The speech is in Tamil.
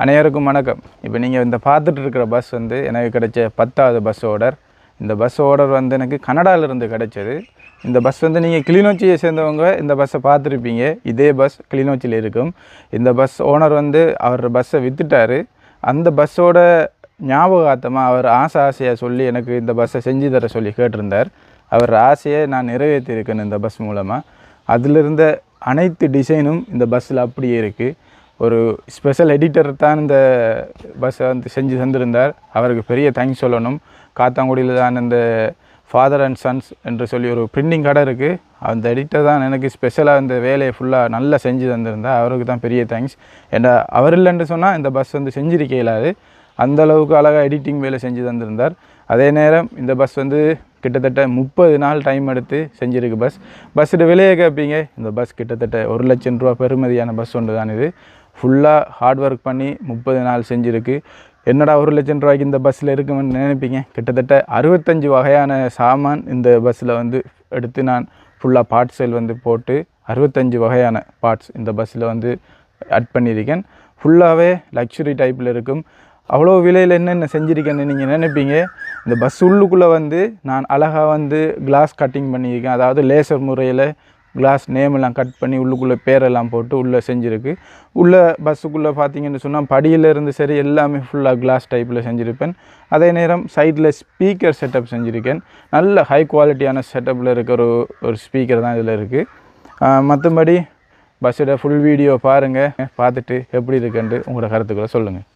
அனைவருக்கும் வணக்கம். இப்போ நீங்கள் இந்த பார்த்துட்டு இருக்கிற பஸ் வந்து எனக்கு கிடைச்ச 10வது பஸ் ஆர்டர். இந்த பஸ் ஆர்டர் வந்து எனக்கு கனடாவிலிருந்து கிடைச்சது. இந்த பஸ் வந்து நீங்கள் கிளிநொச்சியை சேர்ந்தவங்க இந்த பஸ்ஸை பார்த்துருப்பீங்க. இதே பஸ் கிளிநொச்சியில் இருக்கும். இந்த பஸ் ஓனர் வந்து அவர் பஸ்ஸை விற்றுட்டார். அந்த பஸ்ஸோட ஞாபகார்த்தமாக அவர் ஆசையாக சொல்லி எனக்கு இந்த பஸ்ஸை செஞ்சு தர சொல்லி கேட்டிருந்தார். அவர் ஆசையை நான் நிறைவேற்றியிருக்கேன் இந்த பஸ் மூலமாக. அதில் இருந்த அனைத்து டிசைனும் இந்த பஸ்ஸில் அப்படியே இருக்குது. ஒரு ஸ்பெஷல் எடிட்டர் தான் இந்த பஸ்ஸை வந்து செஞ்சு தந்திருந்தார். அவருக்கு பெரிய தேங்க்ஸ் சொல்லணும். காத்தாங்குடியில் தான் இந்த ஃபாதர் அண்ட் சன்ஸ் என்று சொல்லி ஒரு பிரிண்டிங் கடை இருக்குது. அந்த எடிட்டர் தான் எனக்கு ஸ்பெஷலாக இந்த வேலையை ஃபுல்லாக நல்லா செஞ்சு தந்திருந்தார். அவருக்கு தான் பெரிய தேங்க்ஸ். ஏன்னா அவர் இல்லைன்னு சொன்னால் இந்த பஸ் வந்து செஞ்சிருக்க இயலாது. அந்தளவுக்கு அழகாக எடிட்டிங் வேலை செஞ்சு தந்திருந்தார். அதே நேரம் இந்த பஸ் வந்து கிட்டத்தட்ட 30 நாள் டைம் எடுத்து செஞ்சுருக்கு. பஸ்ஸோட விலையை கேட்பீங்க. இந்த பஸ் கிட்டத்தட்ட 1 லட்சம் ரூபா பெறுமதியான பஸ் ஒன்று தான். இது ஃபுல்லாக ஹார்ட் ஒர்க் பண்ணி 30 நாள் செஞ்சுருக்கு. என்னடா 1 லட்சம் ரூபாய்க்கு இந்த பஸ்ஸில் இருக்குமென்னு நினைப்பீங்க. கிட்டத்தட்ட 65 வகையான சாமான் இந்த பஸ்ஸில் வந்து எடுத்து நான் ஃபுல்லாக பார்ட்ஸில் வந்து போட்டு 65 வகையான பார்ட்ஸ் இந்த பஸ்ஸில் வந்து ஆட் பண்ணியிருக்கேன். ஃபுல்லாகவே லக்ஸுரி டைப்பில் இருக்கும். அவ்வளோ விலையில் என்னென்ன செஞ்சுருக்கேன்னு நீங்கள் நினைப்பீங்க. இந்த பஸ் உள்ளுக்குள்ளே வந்து நான் அழகாக வந்து கிளாஸ் கட்டிங் பண்ணியிருக்கேன். அதாவது லேசர் முறையில் கிளாஸ் நேமெல்லாம் கட் பண்ணி உள்ளுக்குள்ளே பேரெல்லாம் போட்டு உள்ளே செஞ்சுருக்கு. உள்ளே பஸ்ஸுக்குள்ளே பார்த்தீங்கன்னு சொன்னால் படியிலேருந்து சரி எல்லாமே ஃபுல்லாக கிளாஸ் டைப்பில் செஞ்சுருப்பேன். அதே நேரம் சைடில் ஸ்பீக்கர் செட்டப் செஞ்சுருக்கேன். நல்ல ஹை குவாலிட்டியான செட்டப்பில் இருக்கிற ஒரு ஸ்பீக்கர் தான் இதில் இருக்குது. மற்றபடி பஸ்ஸோட ஃபுல் வீடியோ பாருங்கள். பார்த்துட்டு எப்படி இருக்குன்ட்டு உங்களோட கருத்துக்களை சொல்லுங்கள்.